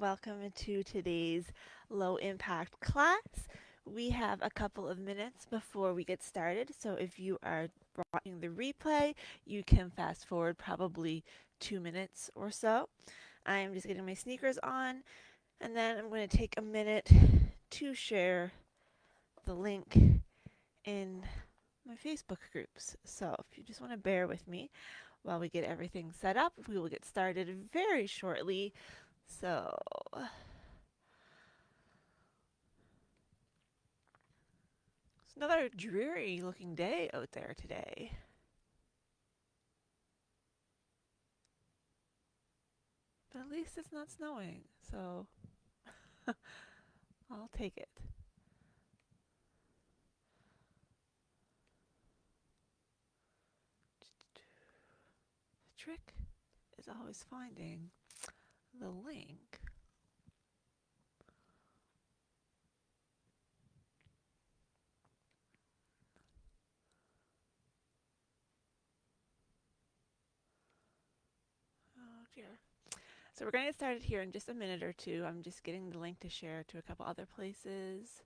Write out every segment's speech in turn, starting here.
Welcome to today's low impact class. We have a couple of minutes before we get started, so if you are watching the replay, you can fast forward probably 2 minutes or so. I am just getting my sneakers on, and then I'm going to take a minute to share the link in my Facebook groups. So if you just want to bear with me while we get everything set up, we will get started very shortly. So it's another dreary looking day out there today. But at least it's not snowing, so I'll take it. The trick is always finding the link. Oh dear. So we're going to get started here in just a minute or two. I'm just getting the link to share to a couple other places.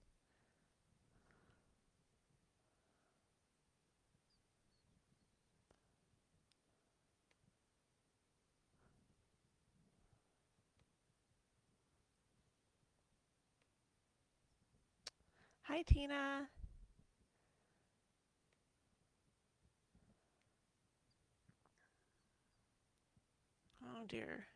Hi, Tina. Oh dear.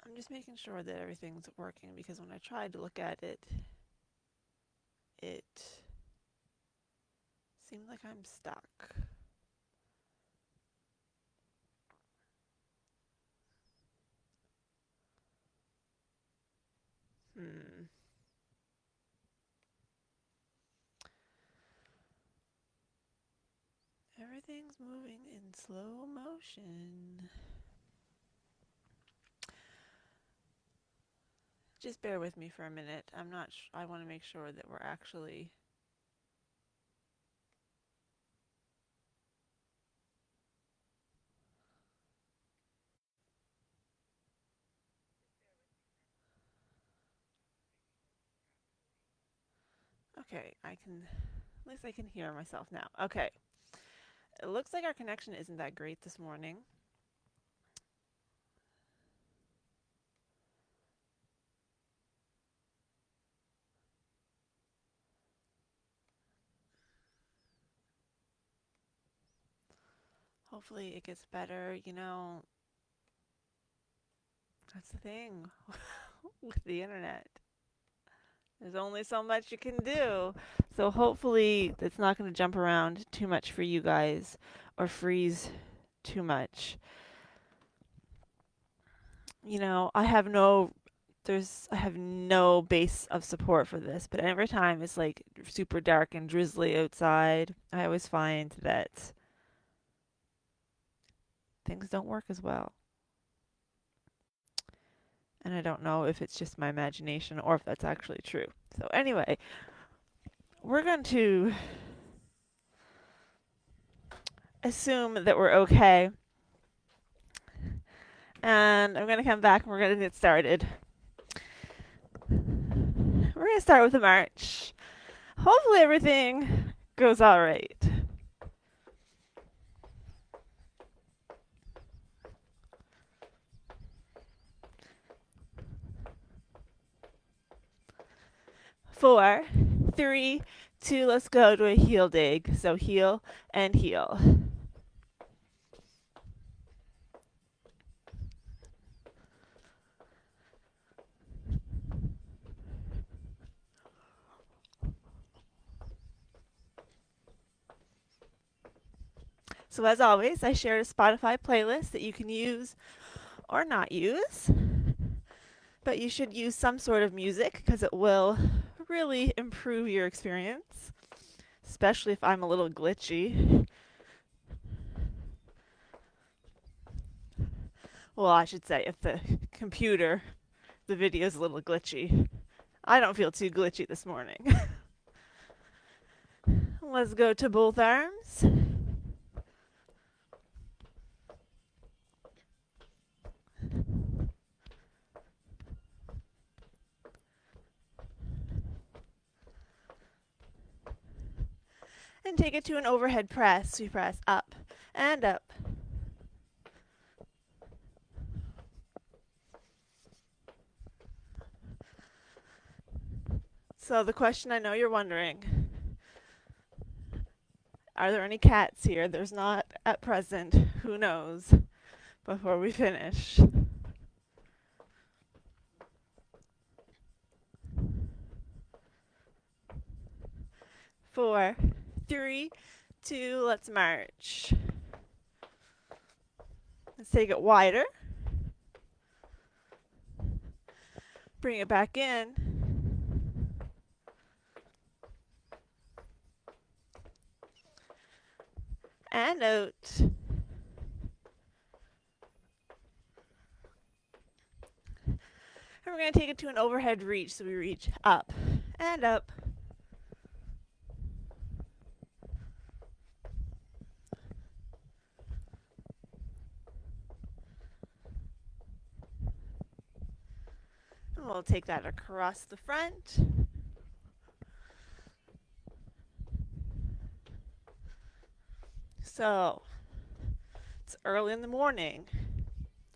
I'm just making sure that everything's working because when I tried to look at it, it seemed like I'm stuck. Hmm. Everything's moving in slow motion. Just bear with me for a minute. I want to make sure that we're actually. Okay, at least I can hear myself now. Okay. It looks like our connection isn't that great this morning. Hopefully it gets better. That's the thing with the internet. There's only so much you can do. So hopefully it's not going to jump around too much for you guys or freeze too much. I have no base of support for this, but every time it's like super dark and drizzly outside, I always find that things don't work as well. And I don't know if it's just my imagination or if that's actually true. So anyway, we're going to assume that we're okay. And I'm going to come back and we're going to get started. We're going to start with a march. Hopefully everything goes all right. Four, three, two, let's go to a heel dig. So heel and heel. So as always, I shared a Spotify playlist that you can use or not use, but you should use some sort of music because it will really improve your experience, especially if I'm a little glitchy. Well, I should say if the video is a little glitchy. I don't feel too glitchy this morning. Let's go to both arms. And take it to an overhead press. We press up and up. So the question I know you're wondering, are there any cats here? There's not at present. Who knows? Before we finish. 4, 3, 2, let's march. Let's take it wider. Bring it back in. And out. And we're going to take it to an overhead reach, so we reach up and up. And we'll take that across the front. So, it's early in the morning.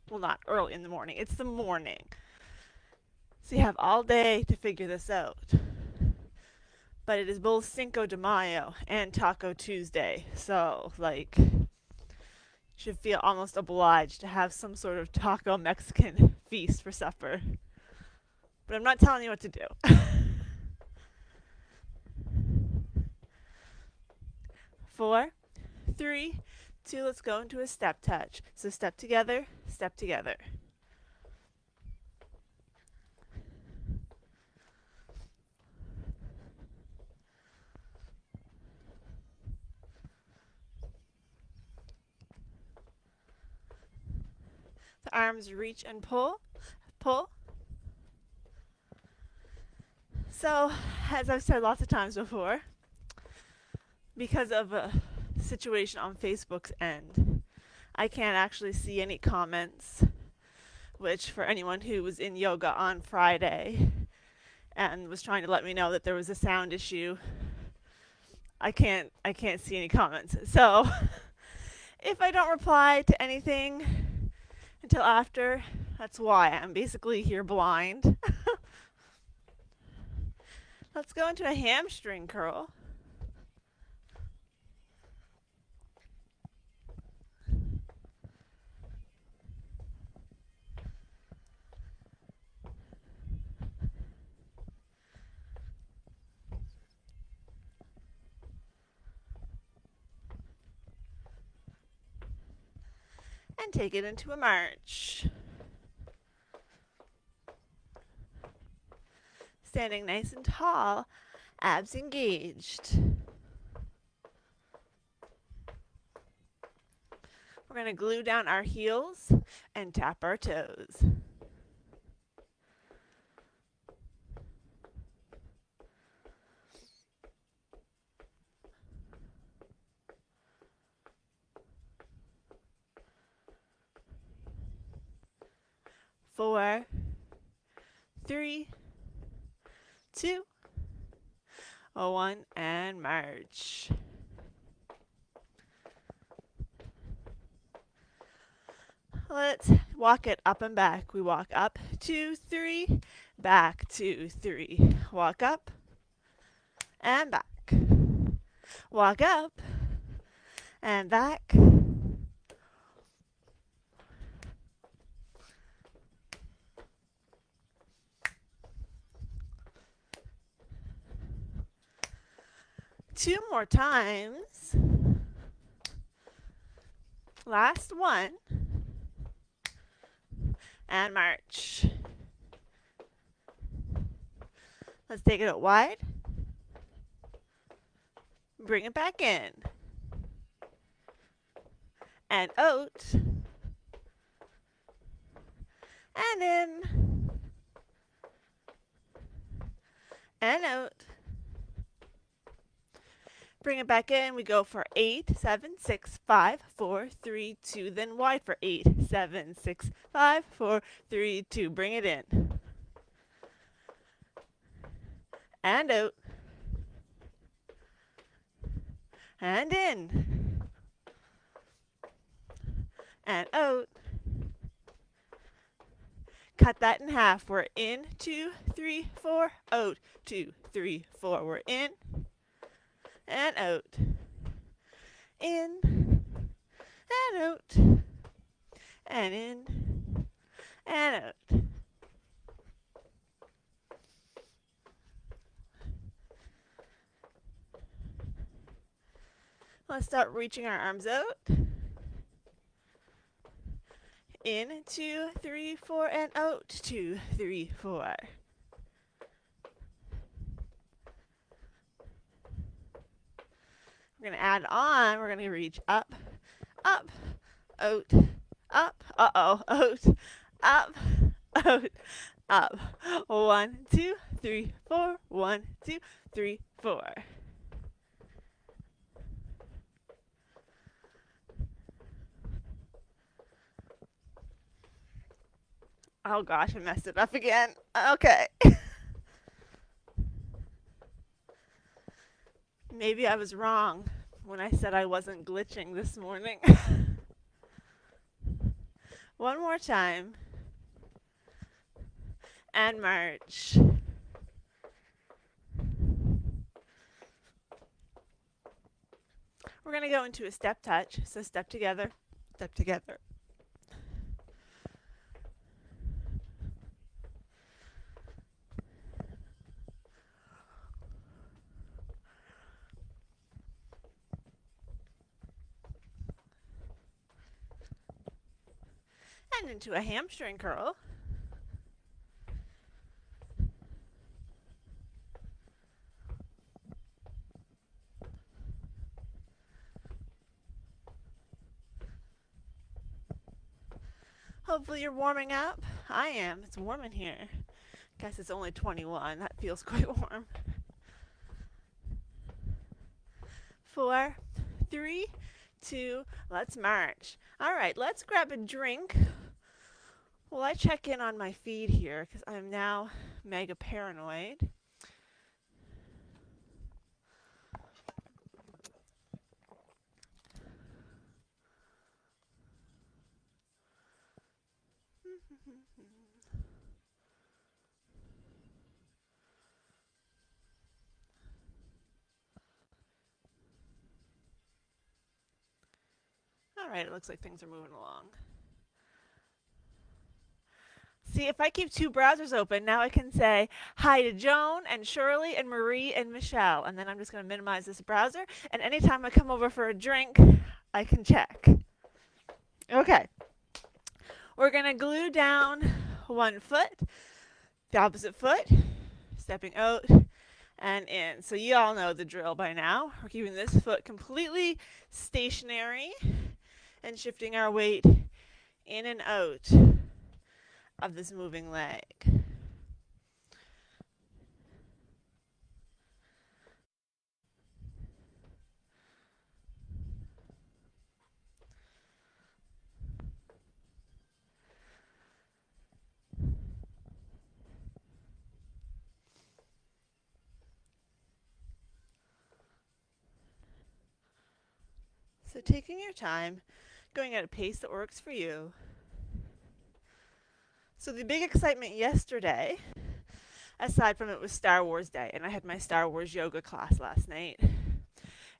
Well, not early in the morning, it's the morning. So you have all day to figure this out. But it is both Cinco de Mayo and Taco Tuesday. So, like, you should feel almost obliged to have some sort of taco Mexican feast for supper. But I'm not telling you what to do. 4, 3, 2, let's go into a step touch. So step together, step together. The arms reach and pull, pull. So, as I've said lots of times before, because of a situation on Facebook's end, I can't actually see any comments, which for anyone who was in yoga on Friday and was trying to let me know that there was a sound issue, I can't see any comments. So, if I don't reply to anything until after, that's why I'm basically here blind. Let's go into a hamstring curl. And take it into a march. Standing nice and tall, abs engaged. We're going to glue down our heels and tap our toes. Four, 3, 2, 1, and march. Let's walk it up and back. We walk up, 2, 3, back, 2, 3. Walk up and back. Walk up and back. Two more times. Last one. And march. Let's take it out wide. Bring it back in. And out. And in. And out. Bring it back in. We go for 8, 7, 6, 5, 4, 3, 2. Then wide for 8, 7, 6, 5, 4, 3, 2. Bring it in. And out. And in. And out. Cut that in half. We're in, 2, 3, 4, out, 2, 3, 4. We're in and out. In and out. And in and out. Let's start reaching our arms out. In, 2, 3, 4, and out, 2, 3, 4. We're going to add on. We're going to reach up, up, out, up, out, up, out, up. 1, 2, 3, 4. 1, 2, 3, 4. Oh gosh, I messed it up again. Okay. Maybe I was wrong when I said I wasn't glitching this morning. One more time. And march. We're going to go into a step touch. So step together, step together. And into a hamstring curl. Hopefully you're warming up. I am. It's warm in here. Guess it's only 21. That feels quite warm. 4, 3, 2, let's march. All right, let's grab a drink. Well, I check in on my feed here because I'm now mega paranoid. All right, it looks like things are moving along. See, if I keep two browsers open, now I can say hi to Joan and Shirley and Marie and Michelle. And then I'm just going to minimize this browser. And anytime I come over for a drink, I can check. Okay. We're going to glue down one foot, the opposite foot, stepping out and in. So you all know the drill by now. We're keeping this foot completely stationary and shifting our weight in and out of this moving leg. So taking your time, going at a pace that works for you. So the big excitement yesterday, aside from it was Star Wars Day, and I had my Star Wars yoga class last night,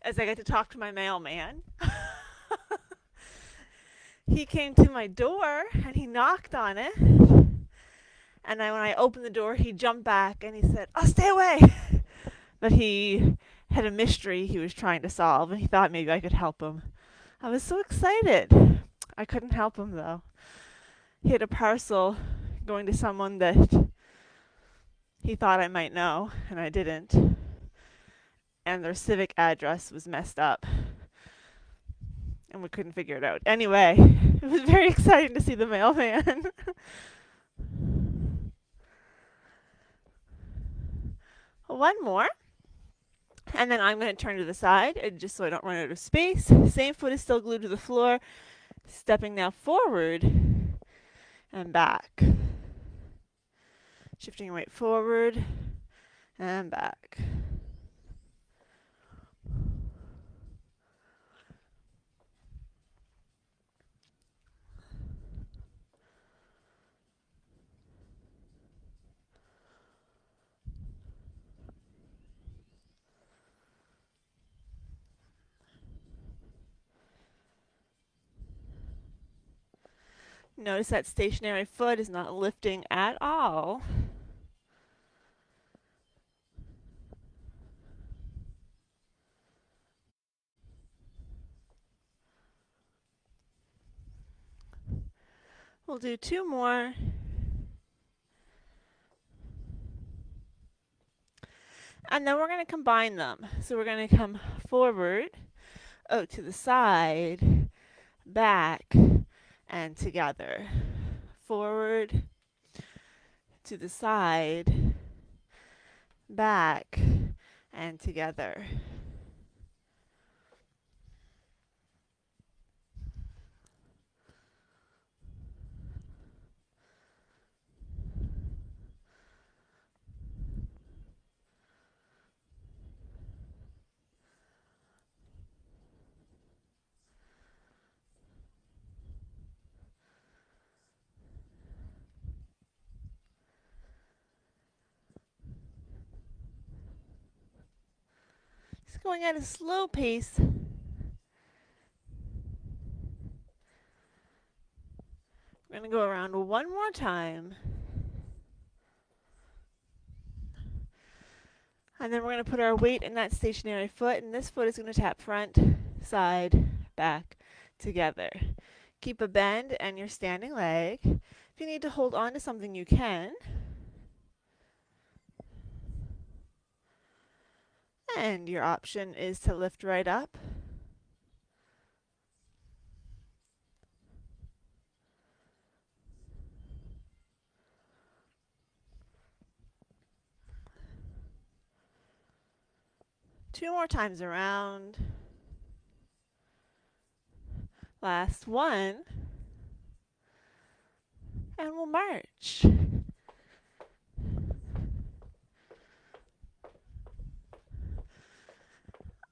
as I got to talk to my mailman. He came to my door and he knocked on it. And when I opened the door, he jumped back and he said, "Oh, stay away." But he had a mystery he was trying to solve, and he thought maybe I could help him. I was so excited. I couldn't help him though. He had a parcel going to someone that he thought I might know, and I didn't. And their civic address was messed up, and we couldn't figure it out. Anyway, it was very exciting to see the mailman. One more. And then I'm going to turn to the side, and just so I don't run out of space. Same foot is still glued to the floor. Stepping now forward and back. Shifting your weight forward and back. Notice that stationary foot is not lifting at all. We'll do two more. And then we're going to combine them. So we're going to come forward, to the side, back, and together. Forward, to the side, back, and together. Just going at a slow pace. We're going to go around one more time. And then we're going to put our weight in that stationary foot, and this foot is going to tap front, side, back, together. Keep a bend and your standing leg. If you need to hold on to something, you can. And your option is to lift right up. Two more times around. Last one. And we'll march.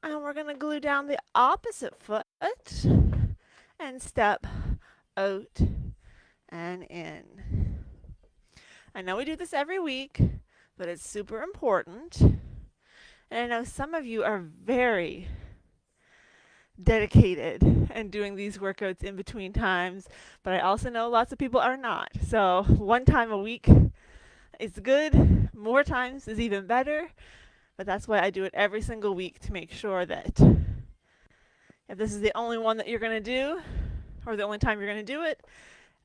And we're going to glue down the opposite foot and step out and in. I know we do this every week, but it's super important. And I know some of you are very dedicated and doing these workouts in between times, but I also know lots of people are not. So one time a week is good. More times is even better. But that's why I do it every single week, to make sure that if this is the only one that you're going to do, or the only time you're going to do it,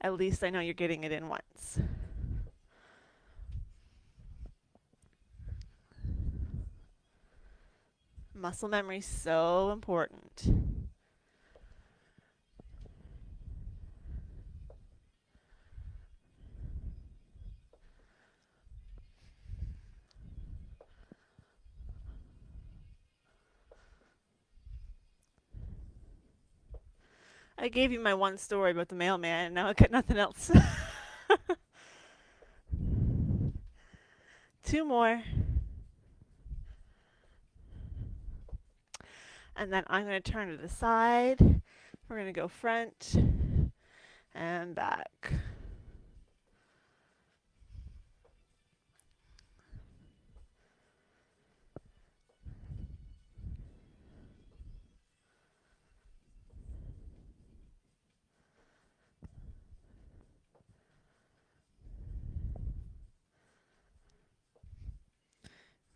at least I know you're getting it in once. Muscle memory is so important. I gave you my one story about the mailman, and now I got nothing else. Two more. And then I'm going to turn to the side. We're going to go front and back.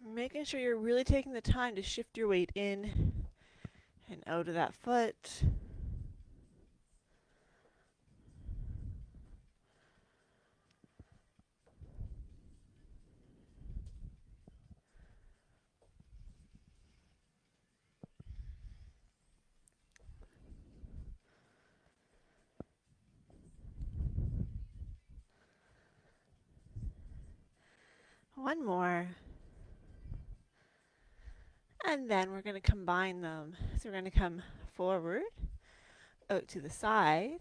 Making sure you're really taking the time to shift your weight in and out of that foot. One more. And then we're going to combine them. So we're going to come forward, out to the side,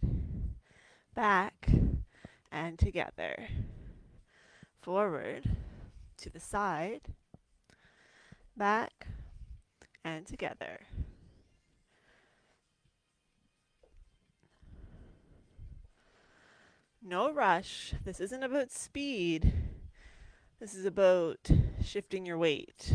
back, and together. Forward, to the side, back, and together. No rush. This isn't about speed. This is about shifting your weight.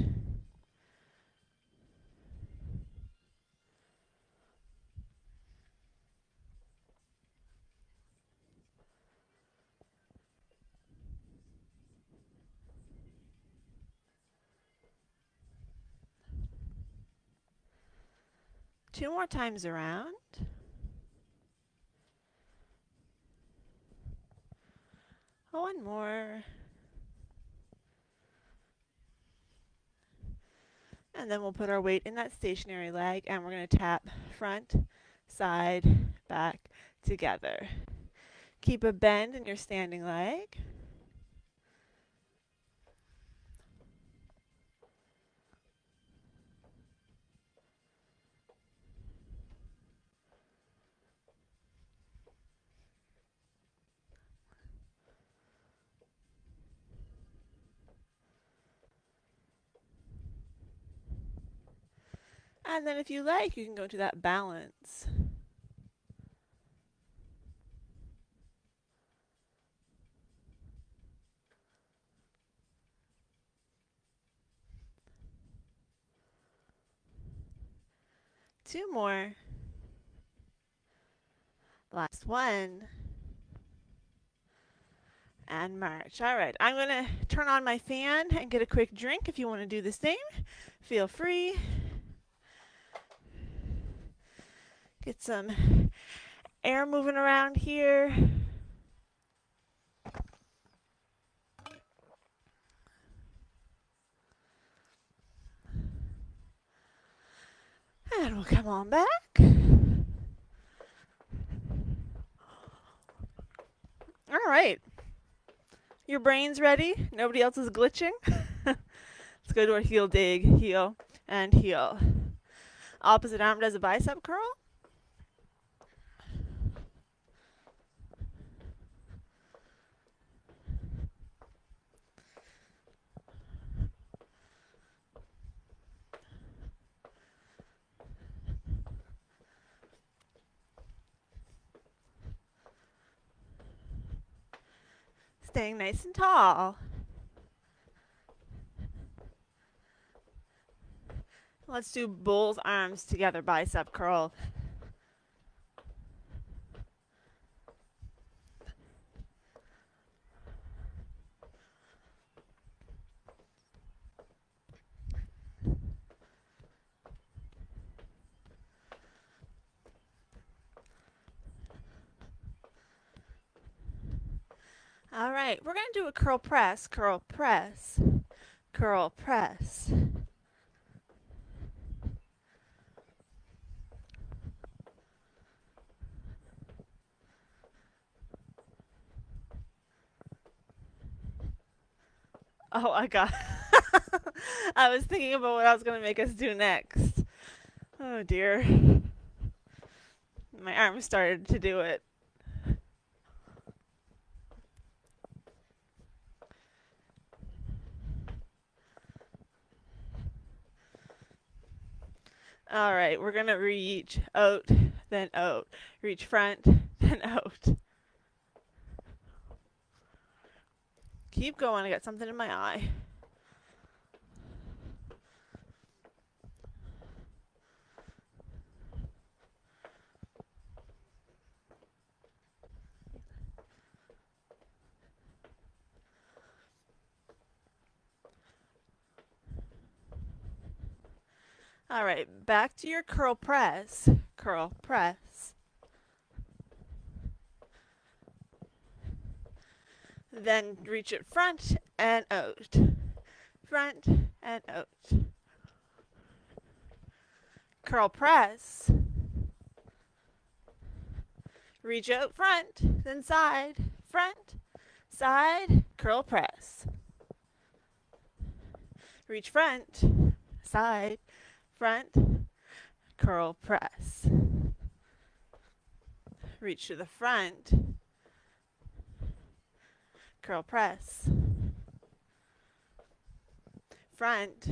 Two more times around. One more. And then we'll put our weight in that stationary leg and we're going to tap front, side, back, together. Keep a bend in your standing leg. And then if you like, you can go to that balance. Two more. Last one. And march. All right, I'm going to turn on my fan and get a quick drink. If you want to do the same, feel free. Get some air moving around here. And we'll come on back. All right. Your brain's ready? Nobody else is glitching? Let's go to our heel dig, heel, and heel. Opposite arm does a bicep curl. Staying nice and tall. Let's do both arms together, bicep curl. All right, we're going to do a curl press, curl press, curl press. Oh, I got I was thinking about what I was going to make us do next. Oh dear. My arm started to do it. All right, we're going to reach out, then out. Reach front, then out. Keep going. I got something in my eye. All right, back to your curl press. Curl press. Then reach it front and out. Front and out. Curl press. Reach out front, then side, front, side, curl press. Reach front, side, front, curl, press. Reach to the front, curl, press. Front,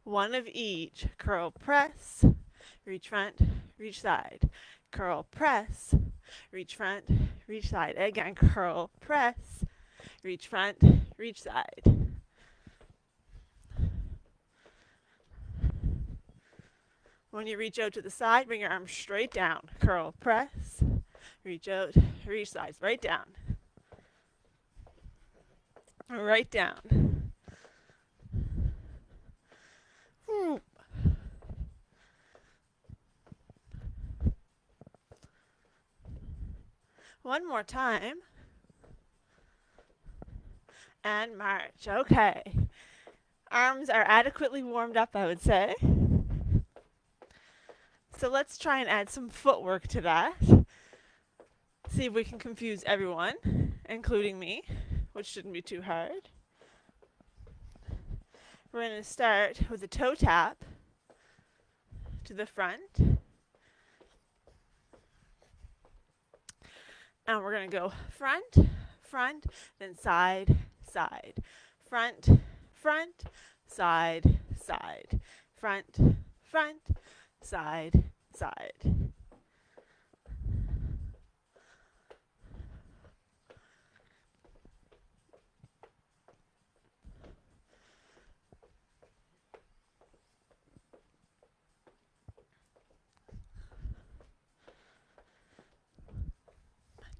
one of each, curl, press, reach front, reach side, curl, press, reach front, reach side. Again, curl, press, reach front, reach side. When you reach out to the side, bring your arms straight down. Curl, press, reach out, reach sides, right down. Right down. One more time. And march. Okay. Arms are adequately warmed up, I would say. So let's try and add some footwork to that. See if we can confuse everyone, including me, which shouldn't be too hard. We're going to start with a toe tap to the front. And we're going to go front, front, then side, side. Front, front, side, side. Front, front, side, side.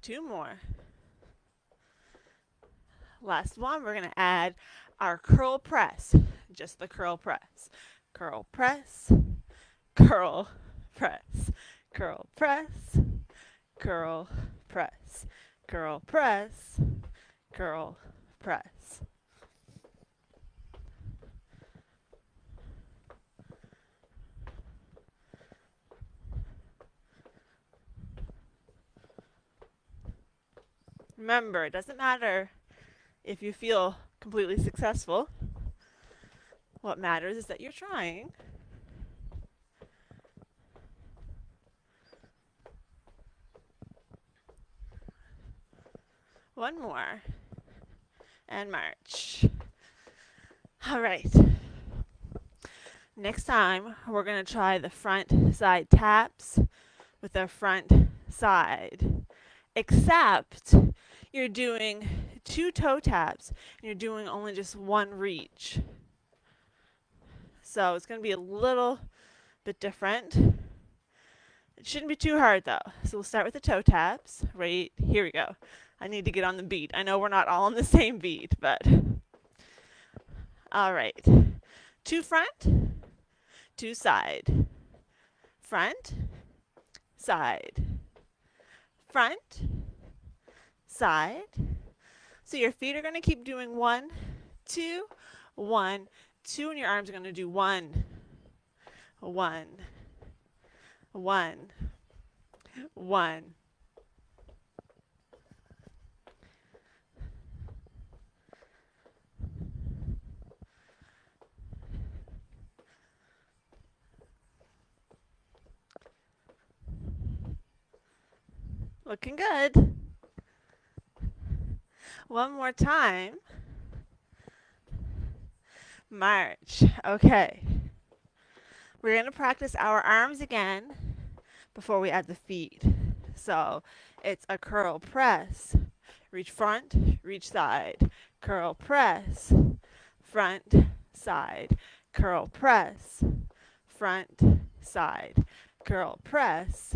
Two more. Last one, we're going to add our curl press. Just the curl press. Curl press, curl press, curl press, curl press, curl press, curl press. Remember, it doesn't matter if you feel completely successful. What matters is that you're trying. One more. And march. All right. Next time, we're going to try the front side taps with the front side. Except you're doing 2 toe taps and you're doing only just 1 reach. So it's going to be a little bit different. It shouldn't be too hard though. So we'll start with the toe taps. Right, here we go. I need to get on the beat. I know we're not all on the same beat, but all right. 2 front, 2 side. Front, side. Front, side. So your feet are going to keep doing 1, 2, 1, 2, and your arms are going to do 1, 1, 1, 1. Looking good. One more time. March. Okay. We're going to practice our arms again before we add the feet. So it's a curl press. Reach front, reach side. Curl press. Front, side. Curl press. Front, side. Curl press.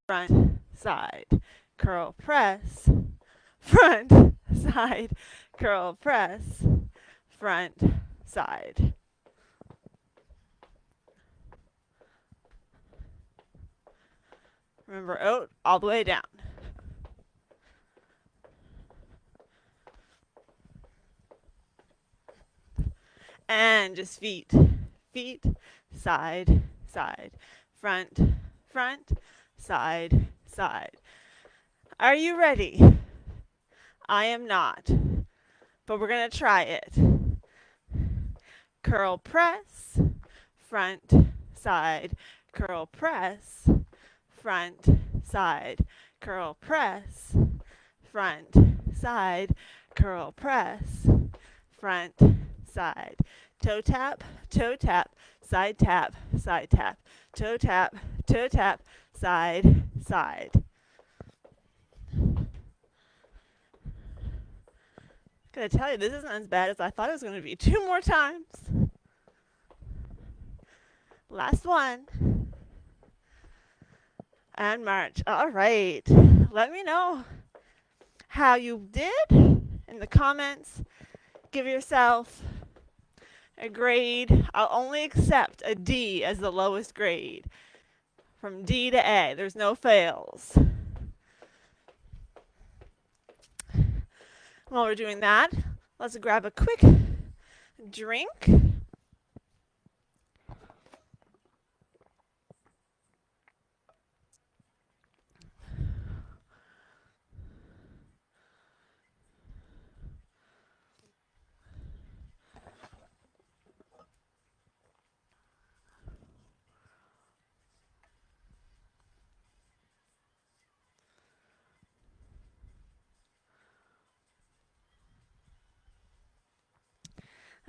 Front, side. Curl press. Front, side. Curl press. Front, side. Remember, out all the way down. And just feet, feet, side, side, front, front, side, side. Are you ready? I am not. but we're going to try it. Curl press, front, side, curl press, front, side, curl press, front, side, curl press, front, side. Toe tap, side tap, side tap. Toe tap, side, side. Gonna tell you, this isn't as bad as I thought it was gonna be. 2 more times. Last one. And march. All right. Let me know how you did in the comments. Give yourself a grade. I'll only accept a D as the lowest grade. From D to A. There's no fails. While we're doing that, let's grab a quick drink.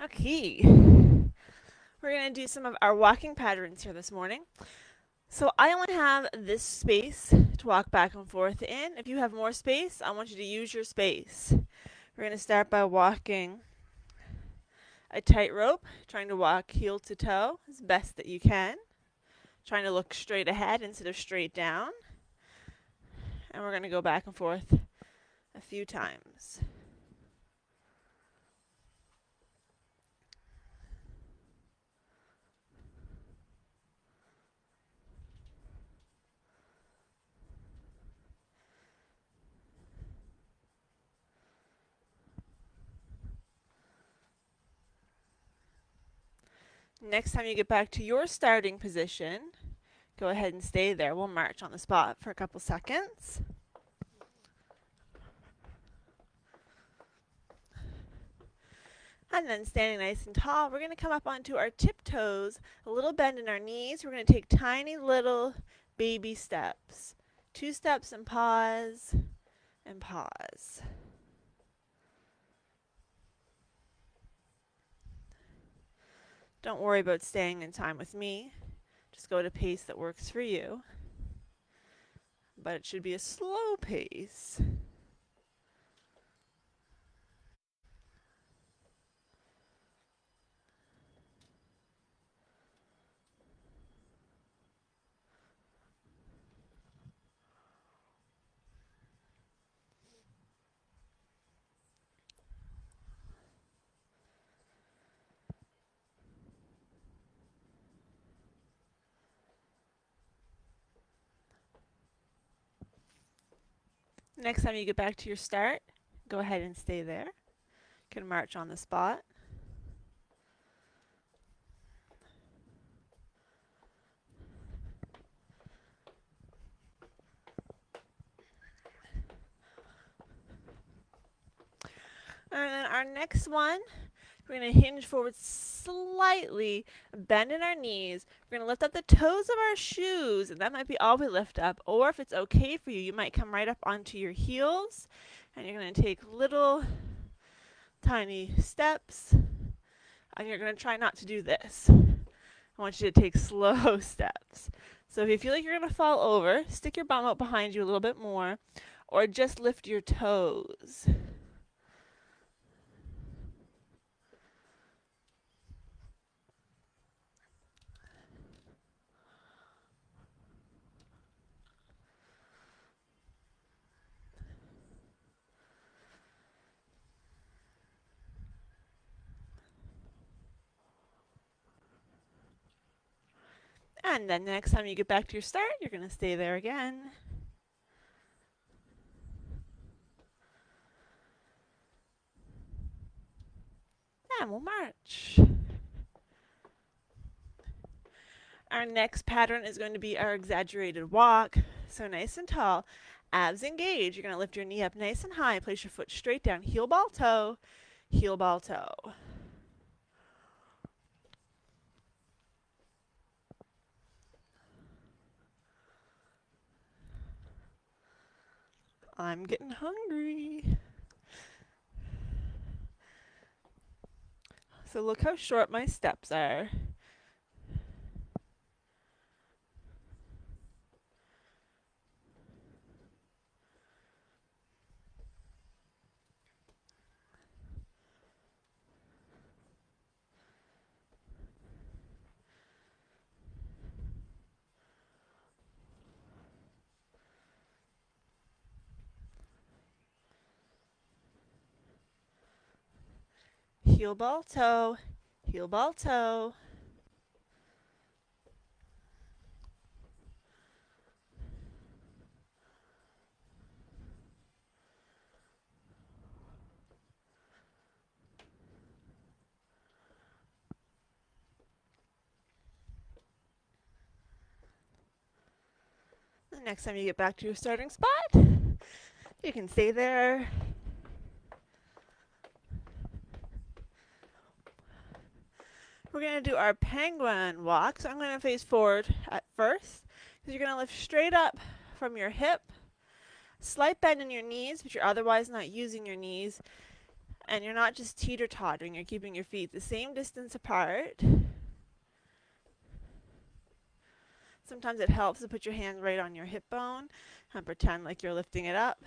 Okay. We're going to do some of our walking patterns here this morning. So I only have this space to walk back and forth in. If you have more space, I want you to use your space. We're going to start by walking a tightrope, trying to walk heel to toe as best that you can. Trying to look straight ahead instead of straight down. And we're going to go back and forth a few times. Next time you get back to your starting position, go ahead and stay there. We'll march on the spot for a couple seconds. And then standing nice and tall, we're going to come up onto our tiptoes, a little bend in our knees. We're going to take tiny little baby steps. 2 steps and pause, and pause. Don't worry about staying in time with me. Just go at a pace that works for you. But it should be a slow pace. Next time you get back to your start, go ahead and stay there. You can march on the spot. And then our next one, we're going to hinge forward slightly, bend in our knees. We're going to lift up the toes of our shoes, and that might be all we lift up. Or if it's okay for you, you might come right up onto your heels, and you're going to take little tiny steps, and you're going to try not to do this. I want you to take slow steps. So if you feel like you're going to fall over, stick your bum out behind you a little bit more, or just lift your toes. And then the next time you get back to your start, you're going to stay there again. And we'll march. Our next pattern is going to be our exaggerated walk. So nice and tall, abs engaged. You're going to lift your knee up nice and high, place your foot straight down, heel ball toe, heel ball toe. I'm getting hungry. So look how short my steps are. Heel ball toe, heel ball toe. The next time you get back to your starting spot, you can stay there. We're going to do our penguin walk. So I'm going to face forward at first. You're going to lift straight up from your hip. Slight bend in your knees, but you're otherwise not using your knees. And you're not just teeter-tottering. You're keeping your feet the same distance apart. Sometimes it helps to put your hand right on your hip bone and pretend like you're lifting it up.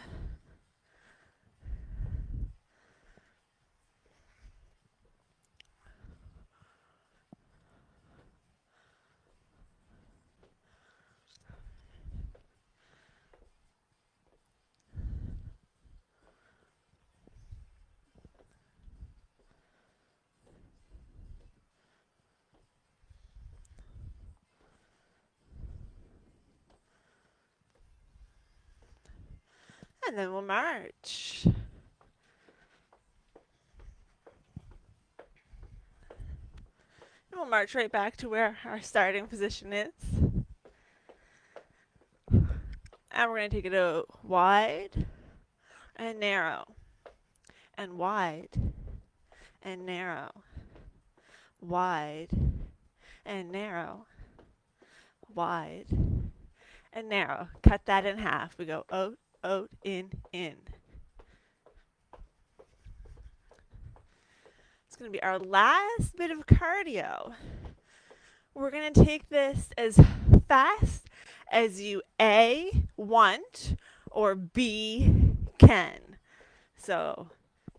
And then we'll march. And we'll march right back to where our starting position is. And we're going to take it out wide and narrow. And wide and narrow. Wide and narrow. Wide and narrow. Cut that in half. We go out, out, in, in. It's going to be our last bit of cardio. We're going to take this as fast as you A, want, or B, can. So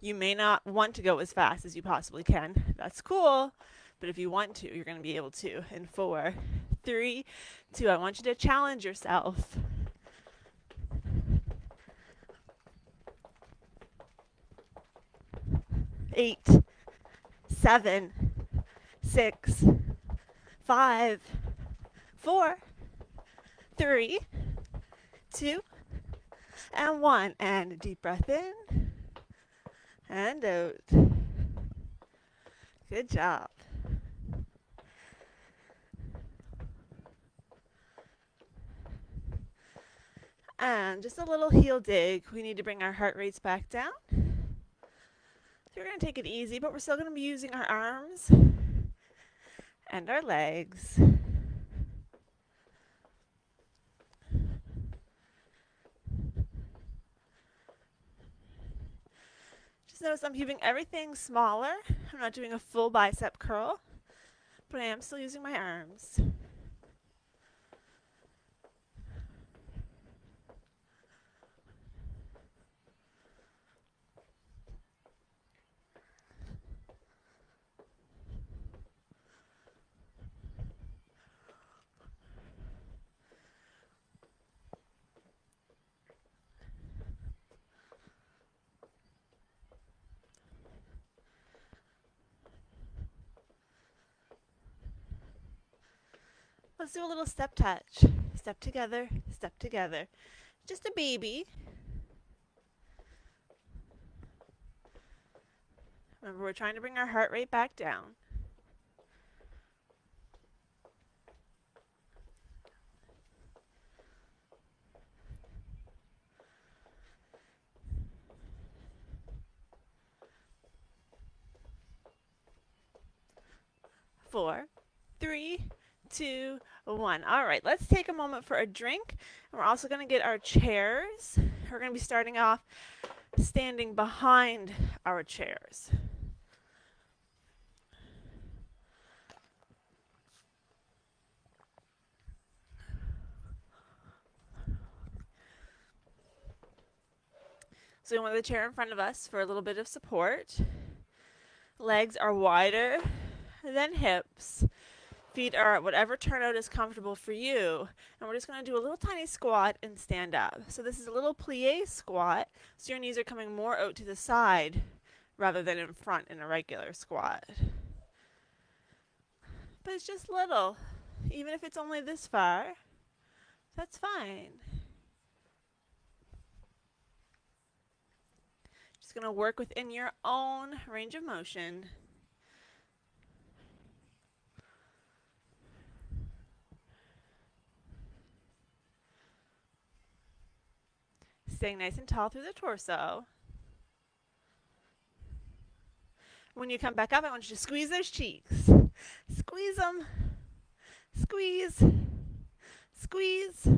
you may not want to go as fast as you possibly can. That's cool. But if you want to, you're going to be able to. In 4, 3, 2, I want you to challenge yourself. 8, 7, 6, 5, 4, 3, 2, and 1. And a deep breath in and out. Good job. And just a little heel dig. We need to bring our heart rates back down. So we're going to take it easy, but we're still going to be using our arms and our legs. Just notice I'm keeping everything smaller. I'm not doing a full bicep curl, but I am still using my arms. Let's do a little step touch. Step together, step together. Just a baby. Remember, we're trying to bring our heart rate back down. 4, 3, 2, 1. All right, let's take a moment for a drink. And we're also going to get our chairs. We're going to be starting off standing behind our chairs. So we want the chair in front of us for a little bit of support. Legs are wider than hips. Feet are at whatever turnout is comfortable for you. And we're just going to do a little tiny squat and stand up. So this is a little plie squat. So your knees are coming more out to the side rather than in front in a regular squat. But it's just little. Even if it's only this far, that's fine. Just going to work within your own range of motion. Staying nice and tall through the torso. When you come back up, I want you to squeeze those cheeks. Squeeze them. Squeeze. Squeeze.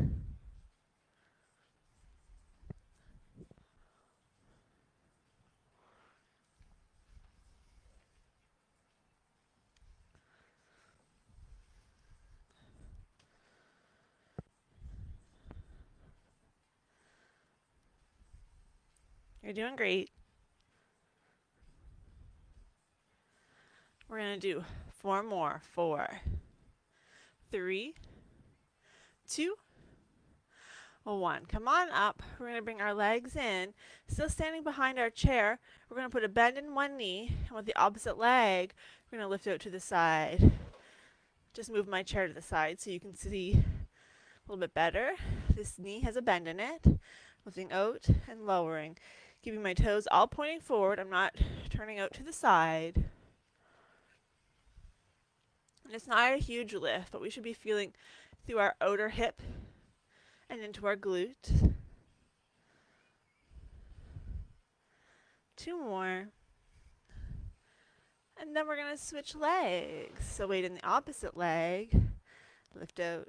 You're doing great. We're going to do 4 more. 4, 3, 2, 1. Come on up. We're going to bring our legs in. Still standing behind our chair. We're going to put a bend in one knee. And with the opposite leg, we're going to lift out to the side. Just move my chair to the side so you can see a little bit better. This knee has a bend in it. Lifting out and lowering. Keeping my toes all pointing forward. I'm not turning out to the side. And it's not a huge lift, but we should be feeling through our outer hip and into our glute. 2 more. And then we're going to switch legs. So weight in the opposite leg. Lift out.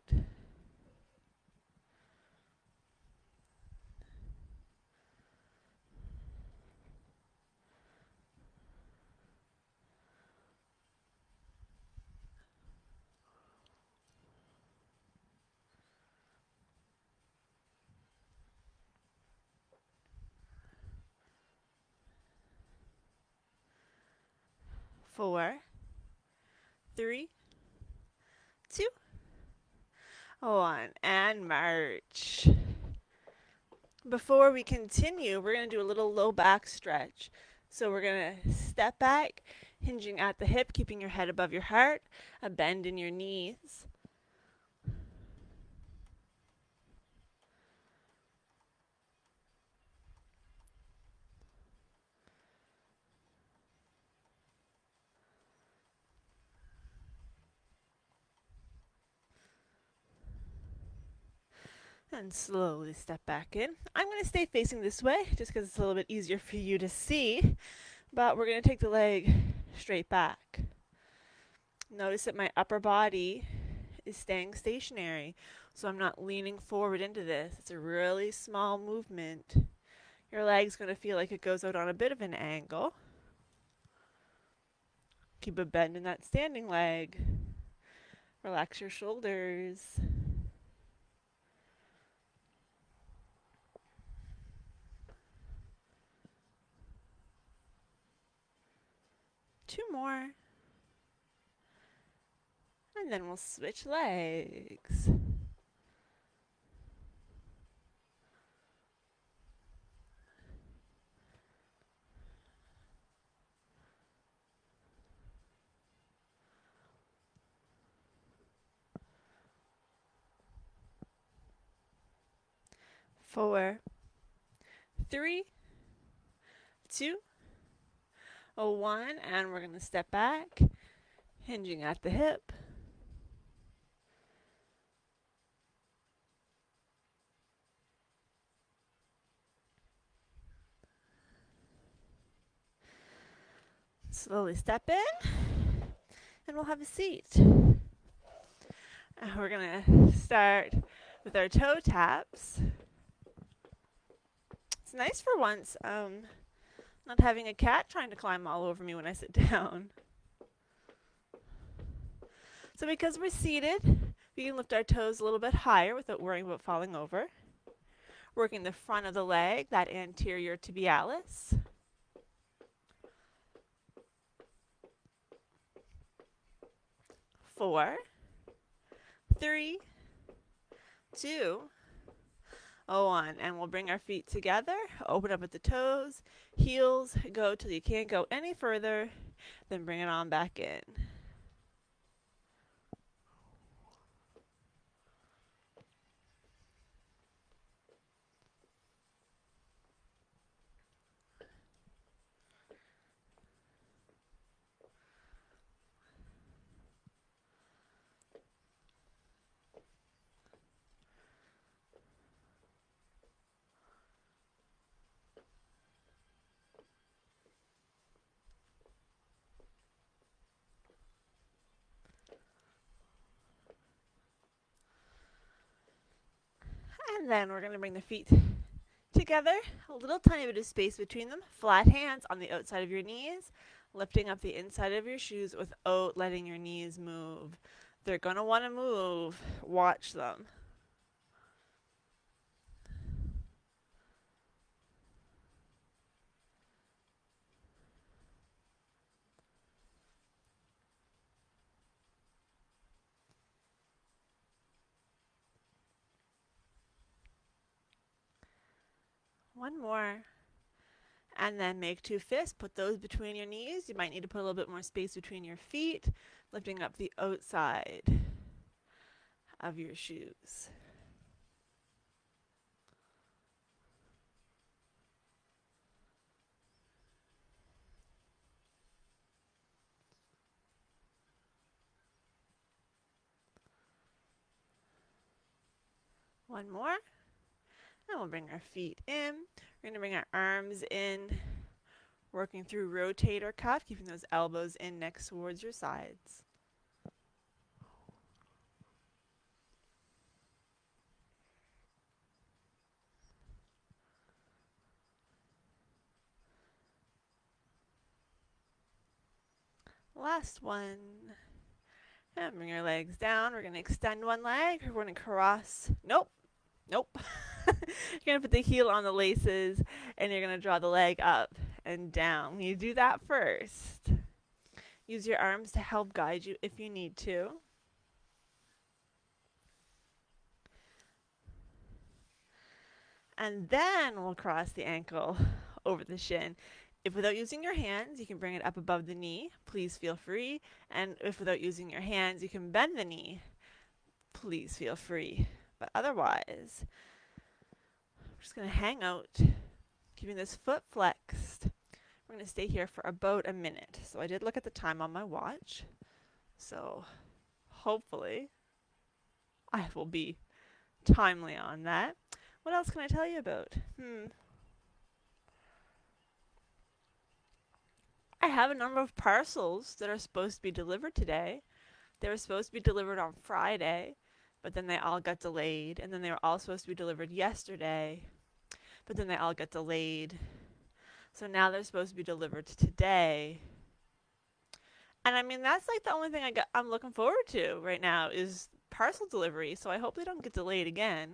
Four, 3, 2, 1, and march. Before we continue, we're going to do a little low back stretch. So we're going to step back, hinging at the hip, keeping your head above your heart, a bend in your knees. And slowly step back in. I'm going to stay facing this way just because it's a little bit easier for you to see. But we're going to take the leg straight back. Notice that my upper body is staying stationary. So I'm not leaning forward into this. It's a really small movement. Your leg's going to feel like it goes out on a bit of an angle. Keep a bend in that standing leg. Relax your shoulders. 2 more. And then we'll switch legs. Four, 3, 2, 1, and we're going to step back, hinging at the hip. Slowly step in, and we'll have a seat. And we're going to start with our toe taps. It's nice for once, not having a cat trying to climb all over me when I sit down. So because we're seated, we can lift our toes a little bit higher without worrying about falling over. Working the front of the leg, that anterior tibialis. 4, 3, 2, 1. And we'll bring our feet together, open up at the toes, heels go till you can't go any further, then bring it on back in. And then we're going to bring the feet together, a little tiny bit of space between them, flat hands on the outside of your knees, lifting up the inside of your shoes without letting your knees move. They're going to want to move. Watch them. One more. And then make 2 fists. Put those between your knees. You might need to put a little bit more space between your feet, lifting up the outside of your shoes. One more. And we'll bring our feet in. We're going to bring our arms in, working through rotator cuff, keeping those elbows in next towards your sides. Last one. And bring your legs down. We're going to extend one leg. We're going to cross. Nope. You're going to put the heel on the laces and you're going to draw the leg up and down. You do that first. Use your arms to help guide you if you need to. And then we'll cross the ankle over the shin. If without using your hands, you can bring it up above the knee. Please feel free. And if without using your hands, you can bend the knee. Please feel free. But otherwise, we're just going to hang out, keeping this foot flexed. We're going to stay here for about a minute. So I did look at the time on my watch. So hopefully I will be timely on that. What else can I tell you about? I have a number of parcels that are supposed to be delivered today. They were supposed to be delivered on Friday, but then they all got delayed. And then they were all supposed to be delivered yesterday, but then they all got delayed. So now they're supposed to be delivered today. And I mean, that's like the only thing I'm looking forward to right now is parcel delivery. So I hope they don't get delayed again.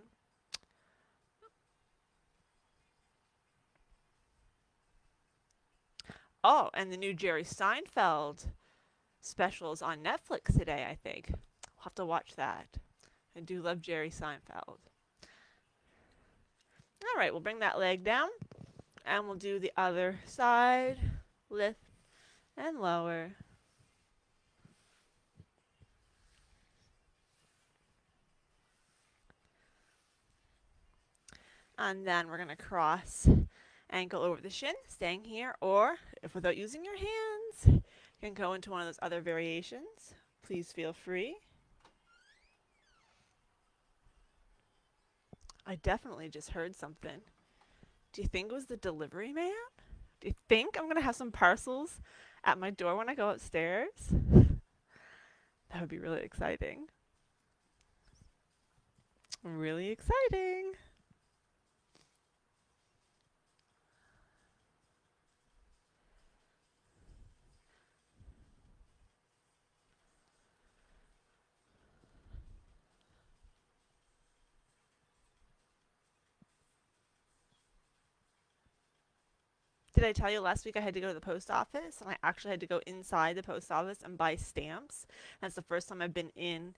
Oh, and the new Jerry Seinfeld specials on Netflix today, I think. We'll have to watch that. I do love Jerry Seinfeld. All right, we'll bring that leg down and we'll do the other side. Lift and lower. And then we're going to cross ankle over the shin, staying here, or if without using your hands, you can go into one of those other variations. Please feel free. I definitely just heard something. Do you think it was the delivery man? Do you think I'm going to have some parcels at my door when I go upstairs? That would be really exciting. Really exciting. Did I tell you last week I had to go to the post office and I actually had to go inside the post office and buy stamps? That's the first time I've been in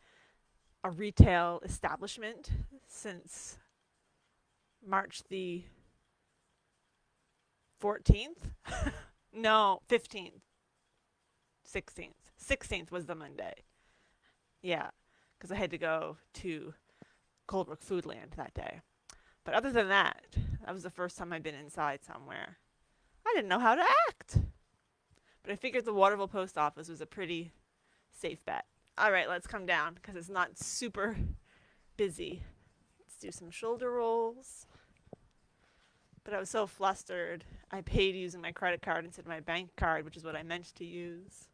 a retail establishment since March the 14th? No, 15th. 16th. 16th was the Monday. Yeah, because I had to go to Coldbrook Foodland that day. But other than that, that was the first time I'd been inside somewhere. I didn't know how to act. But I figured the Waterville post office was a pretty safe bet. All right, let's come down because it's not super busy. Let's do some shoulder rolls. But I was so flustered, I paid using my credit card instead of my bank card, which is what I meant to use.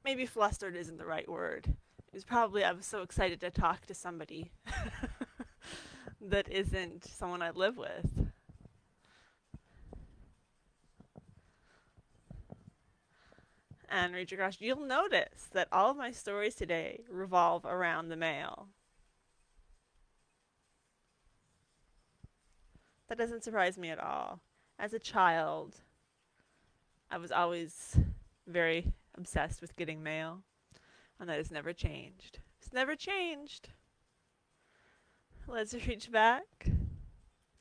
Maybe flustered isn't the right word. It was probably I was so excited to talk to somebody that isn't someone I live with. And Rachel Gosh, you'll notice that all of my stories today revolve around the mail. That doesn't surprise me at all. As a child, I was always very obsessed with getting mail, and that has never changed. It's never changed. Let's reach back.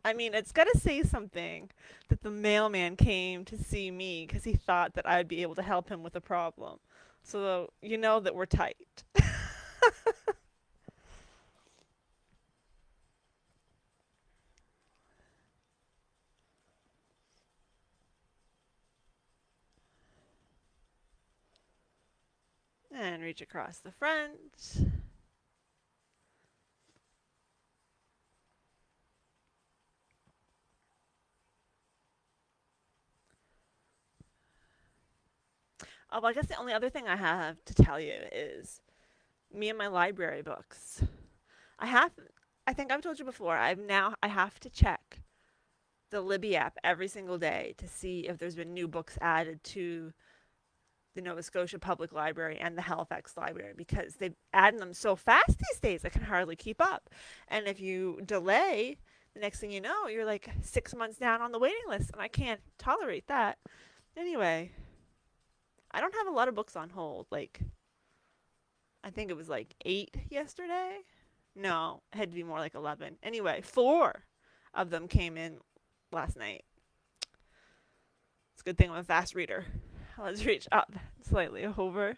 I mean, it's got to say something that the mailman came to see me because he thought that I'd be able to help him with a problem. So you know that we're tight. And reach across the front. Oh, well, I guess the only other thing I have to tell you is me and my library books. I have, I think I've told you before, I have to check the Libby app every single day to see if there's been new books added to the Nova Scotia Public Library and the Halifax Library because they've added them so fast these days I can hardly keep up. And if you delay, the next thing you know, you're like 6 months down on the waiting list, and I can't tolerate that. Anyway, I don't have a lot of books on hold. Like, I think it was like 8 yesterday. No, it had to be more like 11. Anyway, 4 of them came in last night. It's a good thing I'm a fast reader. Let's reach up slightly over.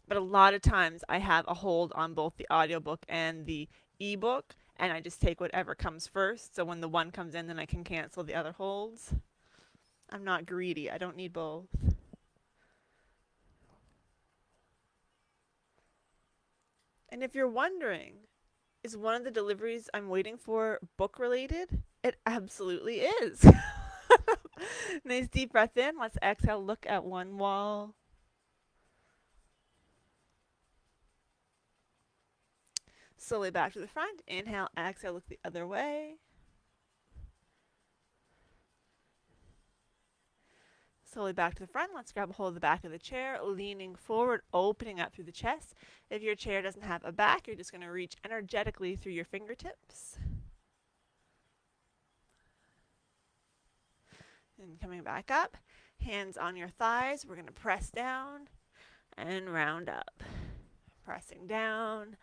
But a lot of times I have a hold on both the audiobook and the ebook, and I just take whatever comes first. So when the one comes in, then I can cancel the other holds. I'm not greedy. I don't need both. And if you're wondering, is one of the deliveries I'm waiting for book related? It absolutely is. Nice deep breath in. Let's exhale. Look at one wall. Slowly back to the front. Inhale, exhale, look the other way. Slowly back to the front. Let's grab a hold of the back of the chair, leaning forward, opening up through the chest. If your chair doesn't have a back, you're just going to reach energetically through your fingertips. And coming back up, hands on your thighs. We're going to press down and round up. Pressing down,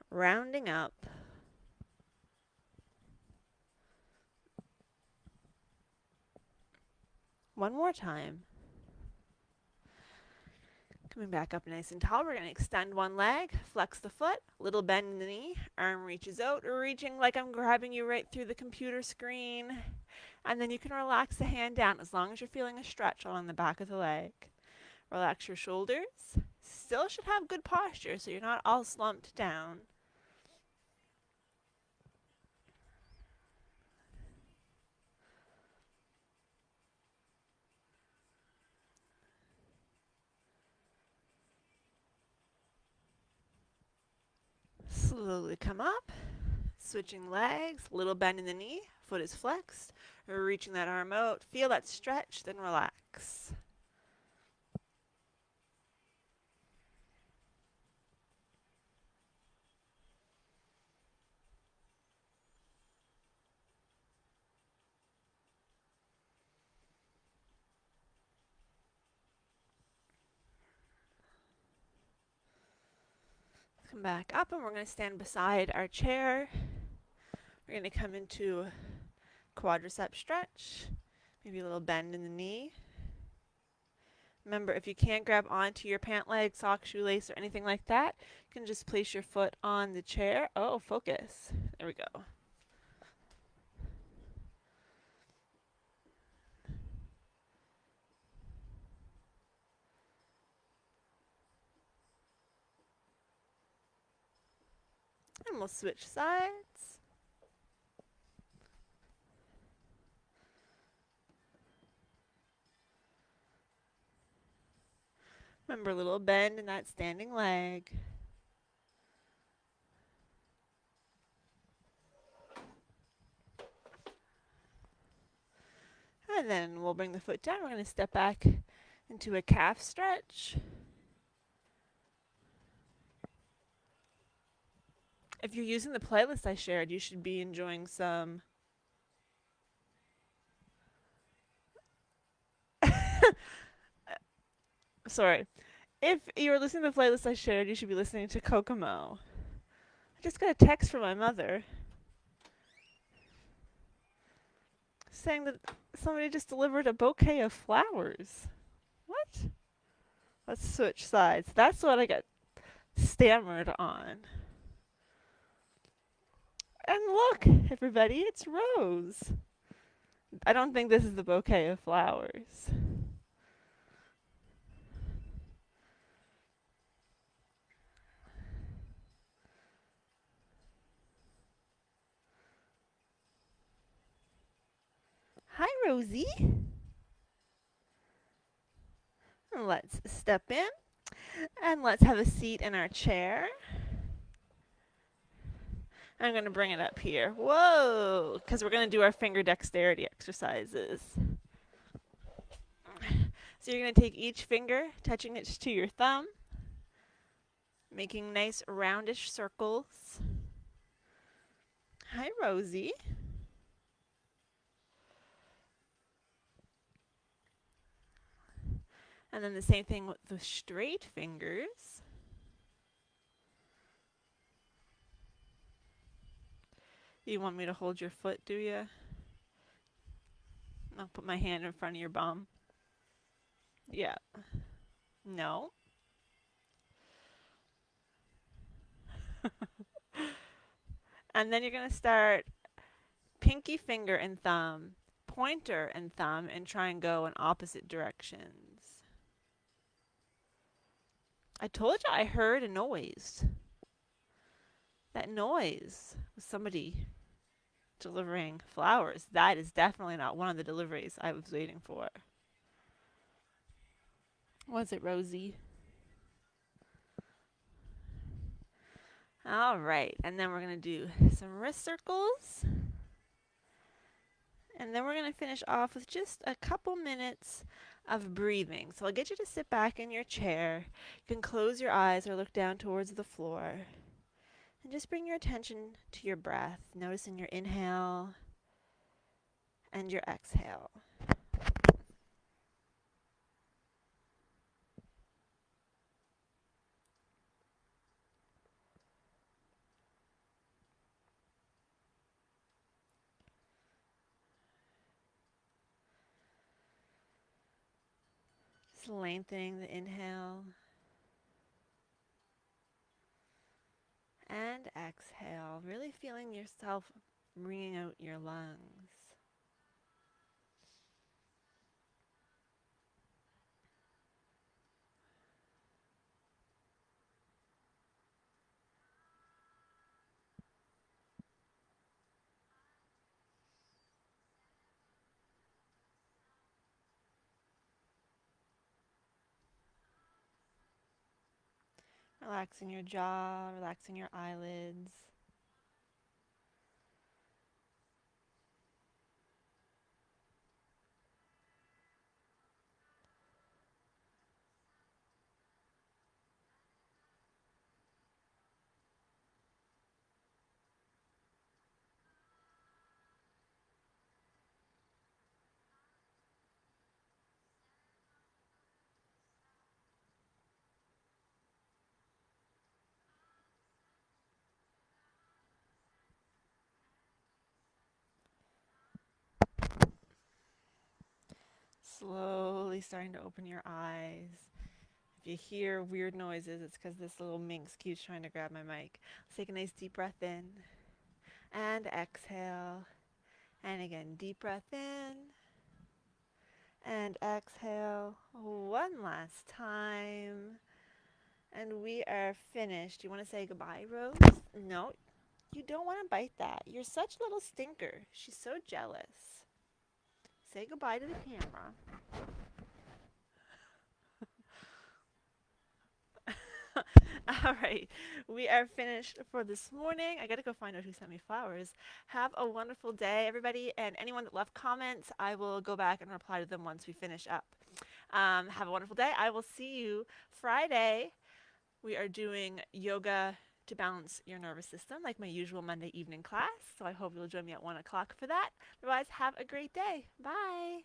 rounding up. One more time. Coming back up nice and tall, we're going to extend one leg, flex the foot, little bend in the knee, arm reaches out, reaching like I'm grabbing you right through the computer screen. And then you can relax the hand down as long as you're feeling a stretch along the back of the leg. Relax your shoulders. Still should have good posture so you're not all slumped down. Slowly come up, switching legs, little bend in the knee, foot is flexed, reaching that arm out, feel that stretch, then relax. Come back up and we're going to stand beside our chair. We're going to come into quadricep stretch, maybe a little bend in the knee. Remember, if you can't grab onto your pant leg, sock, shoelace, or anything like that, you can just place your foot on the chair. Oh, focus. There we go. And we'll switch sides. Remember, a little bend in that standing leg. And then we'll bring the foot down. We're going to step back into a calf stretch. If you're using the playlist I shared, you should be enjoying some sorry. If you're listening to the playlist I shared, you should be listening to Kokomo. I just got a text from my mother saying that somebody just delivered a bouquet of flowers. What? Let's switch sides. That's what I got stammered on. And look, everybody, it's Rose. I don't think this is the bouquet of flowers. Hi, Rosie. And let's step in and let's have a seat in our chair. I'm going to bring it up here. Whoa! Because we're going to do our finger dexterity exercises. So you're going to take each finger, touching it to your thumb, making nice roundish circles. Hi, Rosie. And then the same thing with the straight fingers. You want me to hold your foot, do you? I'll put my hand in front of your bum. Yeah. No. And then you're going to start pinky finger and thumb, pointer and thumb, and try and go in opposite directions. I told you I heard a noise. That noise was somebody delivering flowers. That is definitely not one of the deliveries I was waiting for. Was it Rosie? All right, and then we're going to do some wrist circles. And then we're going to finish off with just a couple minutes of breathing. So I'll get you to sit back in your chair. You can close your eyes or look down towards the floor. And just bring your attention to your breath, noticing your inhale and your exhale. Just lengthening the inhale and exhale, really feeling yourself bringing out your lungs. Relaxing your jaw, relaxing your eyelids. Slowly starting to open your eyes. If you hear weird noises, it's because this little minx keeps trying to grab my mic. Let's take a nice deep breath in and exhale. And again, deep breath in and exhale. One last time. And we are finished. You want to say goodbye, Rose? No, you don't want to bite that. You're such a little stinker. She's so jealous. Say goodbye to the camera. All right, we are finished for this morning. I gotta go find out who sent me flowers. Have a wonderful day, everybody, and anyone that left comments, I will go back and reply to them once we finish up. Have a wonderful day. I will see you Friday. We are doing yoga to balance your nervous system, like my usual Monday evening class. So I hope you'll join me at 1 o'clock for that. Otherwise, have a great day. Bye.